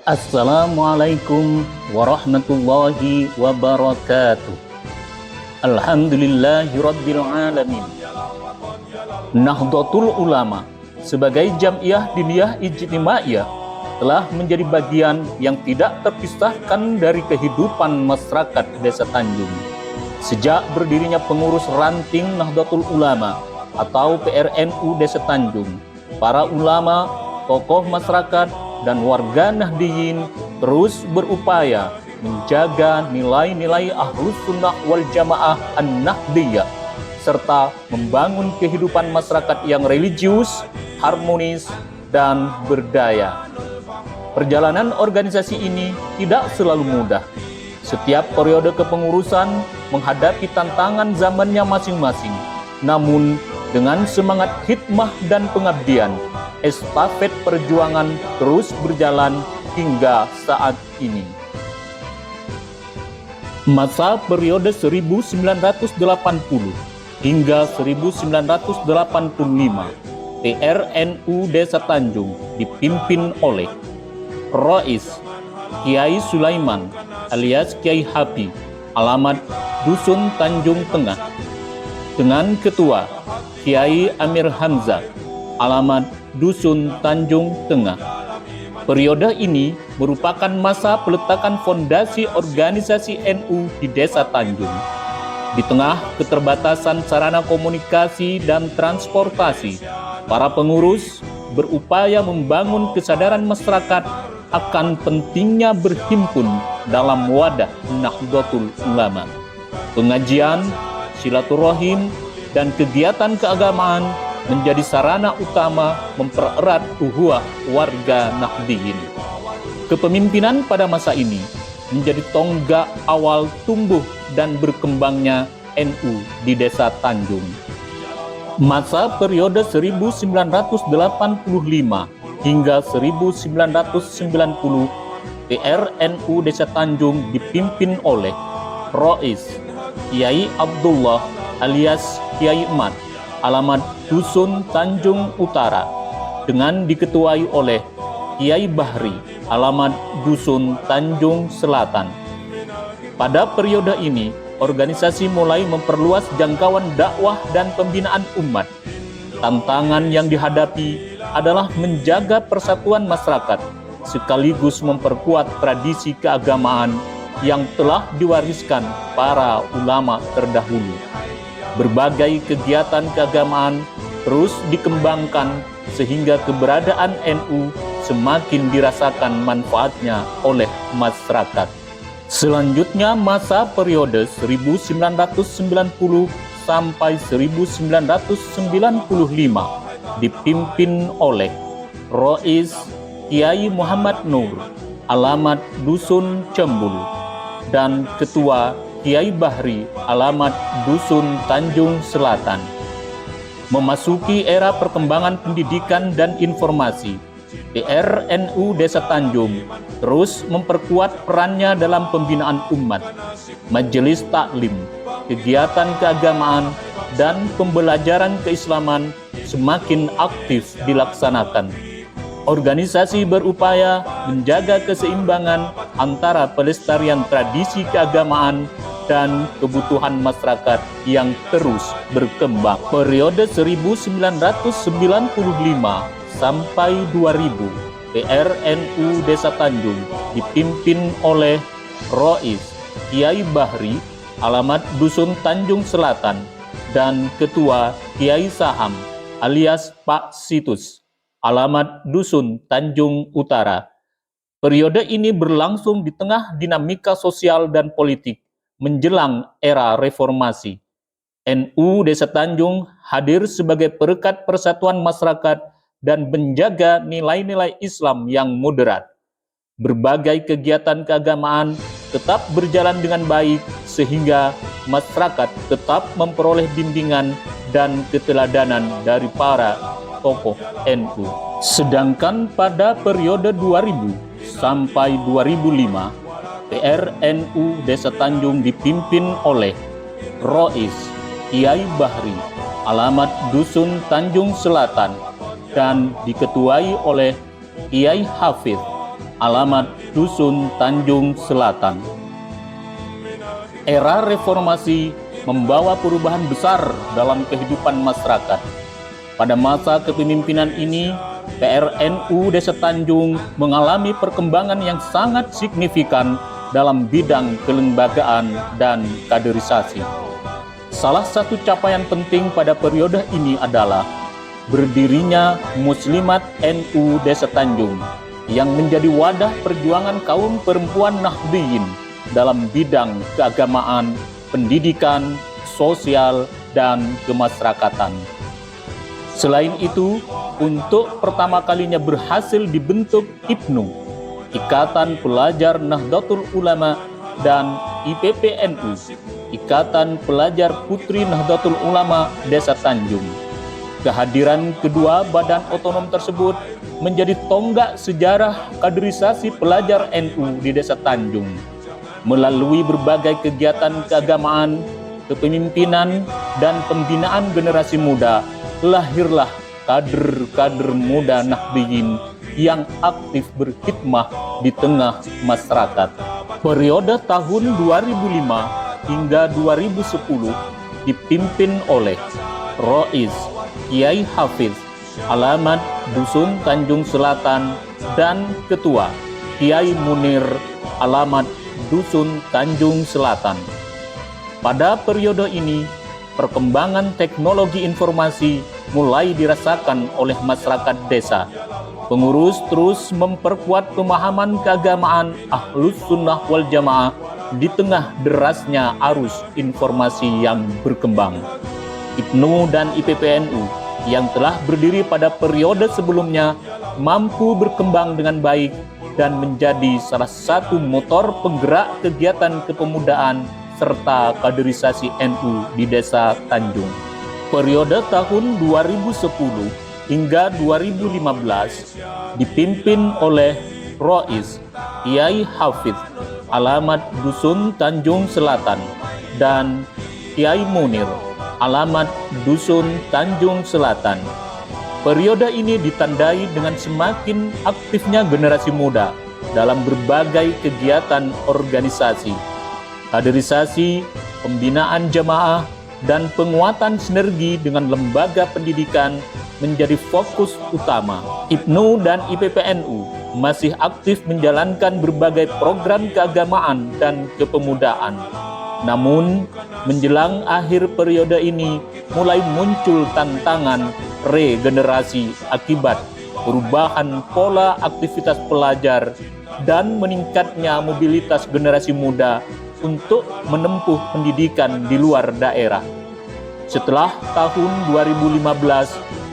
Assalamualaikum warahmatullahi wabarakatuh. Alhamdulillahirabbil alamin. Nahdlatul Ulama sebagai Jam'iyah Diniyah Ijtimaiyah telah menjadi bagian yang tidak terpisahkan dari kehidupan masyarakat Desa Tanjung. Sejak berdirinya pengurus ranting Nahdlatul Ulama atau PRNU Desa Tanjung, para ulama, tokoh masyarakat, dan warga Nahdiyin terus berupaya menjaga nilai-nilai Ahlus Sunnah wal Jamaah An-Nahdiyah serta membangun kehidupan masyarakat yang religius, harmonis, dan berdaya. Perjalanan organisasi ini tidak selalu mudah. Setiap periode kepengurusan menghadapi tantangan zamannya masing-masing. Namun, dengan semangat hikmah dan pengabdian, estafet perjuangan terus berjalan hingga saat ini. Masa periode 1980 hingga 1985, PRNU Desa Tanjung dipimpin oleh Rais Kiai Sulaiman alias Kiai Habi, alamat Dusun Tanjung Tengah, dengan Ketua Kiai Amir Hamzah, alamat Dusun Tanjung Tengah. Periode ini merupakan masa peletakan fondasi organisasi NU di Desa Tanjung. Di tengah keterbatasan sarana komunikasi dan transportasi, para pengurus berupaya membangun kesadaran masyarakat akan pentingnya berhimpun dalam wadah Nahdlatul Ulama. Pengajian, silaturahim, dan kegiatan keagamaan menjadi sarana utama mempererat ukhuwah warga Nahdiyin. Kepemimpinan pada masa ini menjadi tonggak awal tumbuh dan berkembangnya NU di Desa Tanjung. Masa periode 1985 hingga 1990, PRNU Desa Tanjung dipimpin oleh Rais Kiai Abdullah alias Kiai Mat, alamat Dusun Tanjung Utara, dengan diketuai oleh Kiai Bahri, alamat Dusun Tanjung Selatan. Pada periode ini, organisasi mulai memperluas jangkauan dakwah dan pembinaan umat. Tantangan yang dihadapi adalah menjaga persatuan masyarakat, sekaligus memperkuat tradisi keagamaan yang telah diwariskan para ulama terdahulu. Berbagai kegiatan keagamaan terus dikembangkan sehingga keberadaan NU semakin dirasakan manfaatnya oleh masyarakat. Selanjutnya, masa periode 1990 sampai 1995 dipimpin oleh Rais Kiai Muhammad Nur, alamat Dusun Cembul, dan Ketua Kiai Bahri, alamat Dusun Tanjung Selatan. Memasuki era perkembangan pendidikan dan informasi, PRNU Desa Tanjung terus memperkuat perannya dalam pembinaan umat. Majelis taklim, kegiatan keagamaan, dan pembelajaran keislaman semakin aktif dilaksanakan. Organisasi berupaya menjaga keseimbangan antara pelestarian tradisi keagamaan dan kebutuhan masyarakat yang terus berkembang. Periode 1995 sampai 2000, PRNU Desa Tanjung dipimpin oleh Rais Kiai Bahri, alamat Dusun Tanjung Selatan, dan Ketua Kiai Saham alias Pak Situs, alamat Dusun Tanjung Utara. Periode ini berlangsung di tengah dinamika sosial dan politik menjelang era reformasi. NU Desa Tanjung hadir sebagai perekat persatuan masyarakat dan menjaga nilai-nilai Islam yang moderat. Berbagai kegiatan keagamaan tetap berjalan dengan baik sehingga masyarakat tetap memperoleh bimbingan dan keteladanan dari para tokoh NU. Sedangkan pada periode 2000 sampai 2005, PRNU Desa Tanjung dipimpin oleh Rais Kiai Bahri, alamat Dusun Tanjung Selatan, dan diketuai oleh Kiai Hafidh, alamat Dusun Tanjung Selatan. Era reformasi membawa perubahan besar dalam kehidupan masyarakat. Pada masa kepemimpinan ini, PRNU Desa Tanjung mengalami perkembangan yang sangat signifikan dalam bidang kelembagaan dan kaderisasi. Salah satu capaian penting pada periode ini adalah berdirinya Muslimat NU Desa Tanjung yang menjadi wadah perjuangan kaum perempuan Nahdliyin dalam bidang keagamaan, pendidikan, sosial, dan kemasyarakatan. Selain itu, untuk pertama kalinya berhasil dibentuk IPNU, Ikatan Pelajar Nahdlatul Ulama, dan IPPNU, Ikatan Pelajar Putri Nahdlatul Ulama Desa Tanjung. Kehadiran kedua badan otonom tersebut menjadi tonggak sejarah kaderisasi pelajar NU di Desa Tanjung. Melalui berbagai kegiatan keagamaan, kepemimpinan, dan pembinaan generasi muda, lahirlah kader-kader muda Nahdliyin yang aktif berkhidmah di tengah masyarakat. Periode tahun 2005 hingga 2010 dipimpin oleh Rois Kiai Hafiz, alamat Dusun Tanjung Selatan, dan Ketua Kiai Munir, alamat Dusun Tanjung Selatan. Pada periode ini, perkembangan teknologi informasi mulai dirasakan oleh masyarakat desa. Pengurus terus memperkuat pemahaman keagamaan Ahlus Sunnah wal Jamaah di tengah derasnya arus informasi yang berkembang. IPNU dan IPPNU yang telah berdiri pada periode sebelumnya mampu berkembang dengan baik dan menjadi salah satu motor penggerak kegiatan kepemudaan serta kaderisasi NU di Desa Tanjung. Periode tahun 2010 hingga 2015 dipimpin oleh Rois Kiai Hafiz, alamat Dusun Tanjung Selatan, dan Kiai Munir, alamat Dusun Tanjung Selatan. Periode ini ditandai dengan semakin aktifnya generasi muda dalam berbagai kegiatan organisasi, kaderisasi, pembinaan jamaah, dan penguatan sinergi dengan lembaga pendidikan menjadi fokus utama. IPNU dan IPPNU masih aktif menjalankan berbagai program keagamaan dan kepemudaan. Namun, menjelang akhir periode ini mulai muncul tantangan regenerasi akibat perubahan pola aktivitas pelajar dan meningkatnya mobilitas generasi muda untuk menempuh pendidikan di luar daerah. Setelah tahun 2015,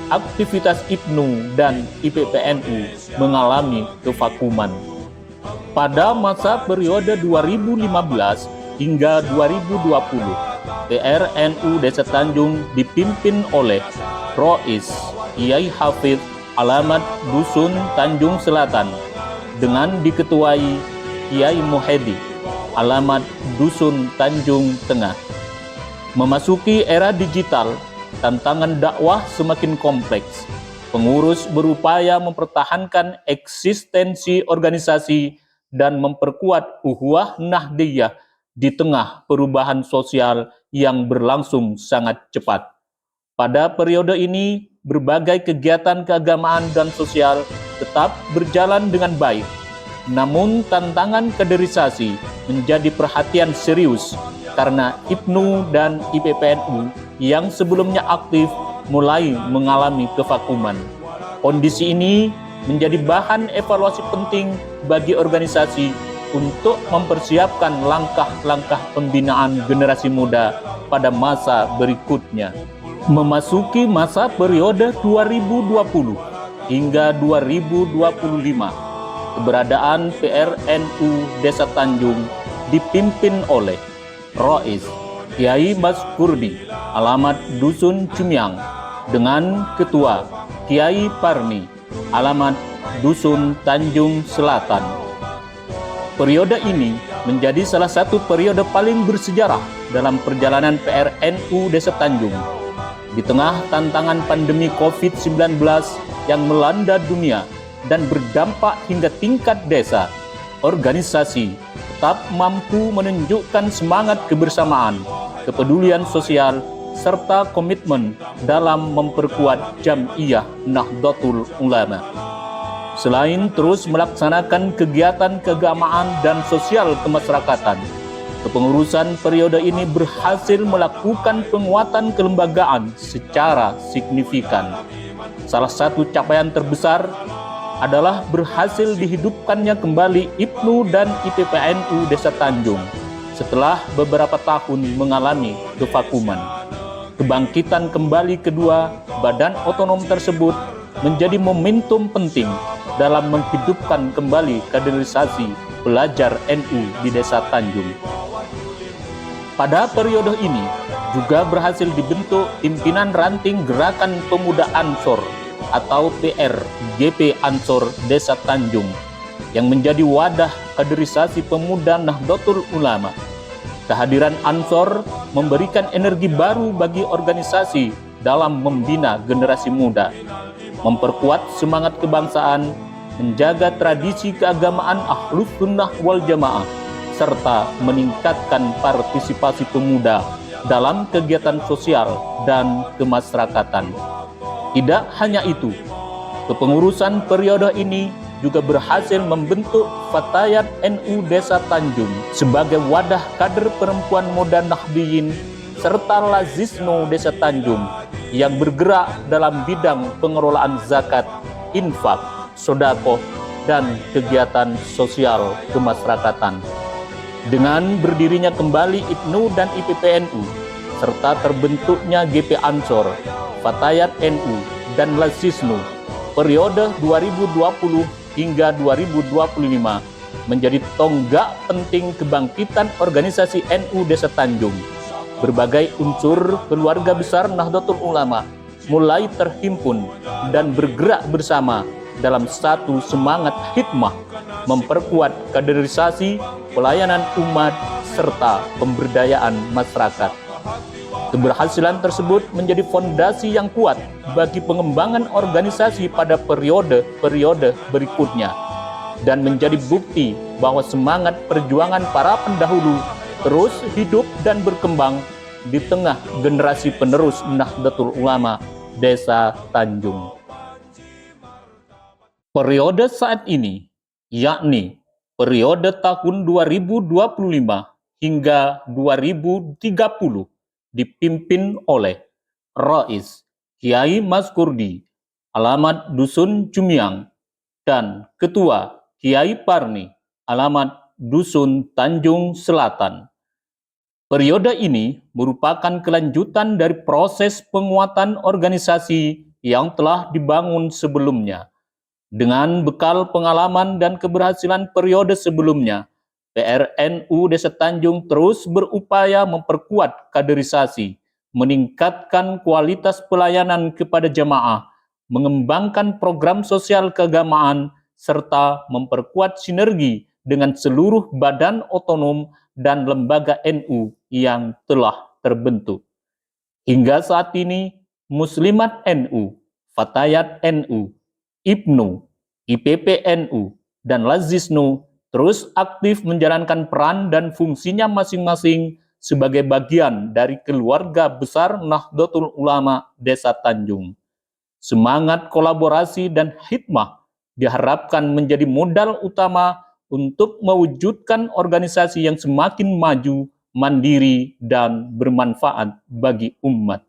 aktivitas IPNU dan IPPNU mengalami kevakuman. Pada masa periode 2015 hingga 2020, PRNU Desa Tanjung dipimpin oleh Rois Kiai Hafiz, alamat Dusun Tanjung Selatan, dengan diketuai Kiai Muhedi, alamat Dusun Tanjung Tengah. Memasuki era digital, tantangan dakwah semakin kompleks. Pengurus berupaya mempertahankan eksistensi organisasi dan memperkuat ukhuwah Nahdliyah di tengah perubahan sosial yang berlangsung sangat cepat. Pada periode ini, berbagai kegiatan keagamaan dan sosial tetap berjalan dengan baik. Namun tantangan kaderisasi menjadi perhatian serius karena IPNU dan IPPNU yang sebelumnya aktif mulai mengalami kevakuman. Kondisi ini menjadi bahan evaluasi penting bagi organisasi untuk mempersiapkan langkah-langkah pembinaan generasi muda pada masa berikutnya. Memasuki masa periode 2020 hingga 2025, keberadaan PRNU Desa Tanjung dipimpin oleh Rois Kiai Mas Kurdi, alamat Dusun Cumiang, dengan Ketua Kiai Parni, alamat Dusun Tanjung Selatan. Periode ini menjadi salah satu periode paling bersejarah dalam perjalanan PRNU Desa Tanjung. Di tengah tantangan pandemi COVID-19 yang melanda dunia, dan berdampak hingga tingkat desa, organisasi tetap mampu menunjukkan semangat kebersamaan, kepedulian sosial, serta komitmen dalam memperkuat Jam'iyah Nahdlatul Ulama. Selain terus melaksanakan kegiatan keagamaan dan sosial kemasyarakatan, kepengurusan periode ini berhasil melakukan penguatan kelembagaan secara signifikan. Salah satu capaian terbesar adalah berhasil dihidupkannya kembali IPNU dan IPPNU Desa Tanjung setelah beberapa tahun mengalami kevakuman. Kebangkitan kembali kedua badan otonom tersebut menjadi momentum penting dalam menghidupkan kembali kaderisasi pelajar NU di Desa Tanjung. Pada periode ini juga berhasil dibentuk pimpinan ranting Gerakan Pemuda Ansor atau PRGP Ansor Desa Tanjung yang menjadi wadah kaderisasi pemuda Nahdlatul Ulama. Kehadiran Ansor memberikan energi baru bagi organisasi dalam membina generasi muda, memperkuat semangat kebangsaan, menjaga tradisi keagamaan Ahlus Sunnah wal Jamaah, serta meningkatkan partisipasi pemuda dalam kegiatan sosial dan kemasyarakatan. Tidak hanya itu, kepengurusan periode ini juga berhasil membentuk Fatayat NU Desa Tanjung sebagai wadah kader perempuan muda Nahdliyin serta Lazisno Desa Tanjung yang bergerak dalam bidang pengelolaan zakat, infak, sedekah, dan kegiatan sosial kemasyarakatan. Dengan berdirinya kembali IPNU dan IPPNU, serta terbentuknya GP Ansor, Fatayat NU, dan Lazisno, periode 2020 hingga 2025 menjadi tonggak penting kebangkitan organisasi NU Desa Tanjung. Berbagai unsur keluarga besar Nahdlatul Ulama mulai terhimpun dan bergerak bersama dalam satu semangat hikmah memperkuat kaderisasi, pelayanan umat, serta pemberdayaan masyarakat. Keberhasilan tersebut menjadi fondasi yang kuat bagi pengembangan organisasi pada periode-periode berikutnya dan menjadi bukti bahwa semangat perjuangan para pendahulu terus hidup dan berkembang di tengah generasi penerus Nahdlatul Ulama Desa Tanjung. Periode saat ini, yakni periode tahun 2025 hingga 2030, dipimpin oleh Rais Kiai Mas Kurdi, alamat Dusun Cumiang, dan Ketua Kiai Parni, alamat Dusun Tanjung Selatan. Periode ini merupakan kelanjutan dari proses penguatan organisasi yang telah dibangun sebelumnya. Dengan bekal pengalaman dan keberhasilan periode sebelumnya, PRNU Desa Tanjung terus berupaya memperkuat kaderisasi, meningkatkan kualitas pelayanan kepada jamaah, mengembangkan program sosial keagamaan, serta memperkuat sinergi dengan seluruh badan otonom dan lembaga NU yang telah terbentuk. Hingga saat ini, Muslimat NU, Fatayat NU, IPNU, IPPNU, dan Lazisno terus aktif menjalankan peran dan fungsinya masing-masing sebagai bagian dari keluarga besar Nahdlatul Ulama Desa Tanjung. Semangat kolaborasi dan hikmah diharapkan menjadi modal utama untuk mewujudkan organisasi yang semakin maju, mandiri, dan bermanfaat bagi umat.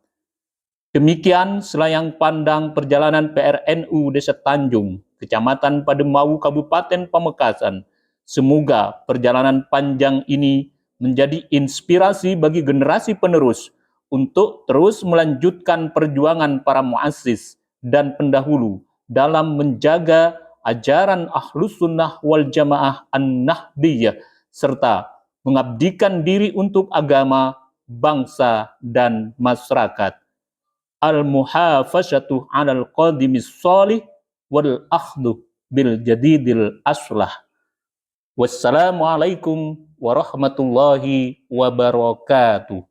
Demikian selayang pandang perjalanan PRNU Desa Tanjung, Kecamatan Pademau, Kabupaten Pamekasan. Semoga perjalanan panjang ini menjadi inspirasi bagi generasi penerus untuk terus melanjutkan perjuangan para muassis dan pendahulu dalam menjaga ajaran Ahlus Sunnah wal Jamaah An-Nahdliyah serta mengabdikan diri untuk agama, bangsa, dan masyarakat. Al-muhafazatu 'alal qadimis shalih wal akhdhu bil jadidil aslah. Wassalamualaikum warahmatullahi wabarakatuh.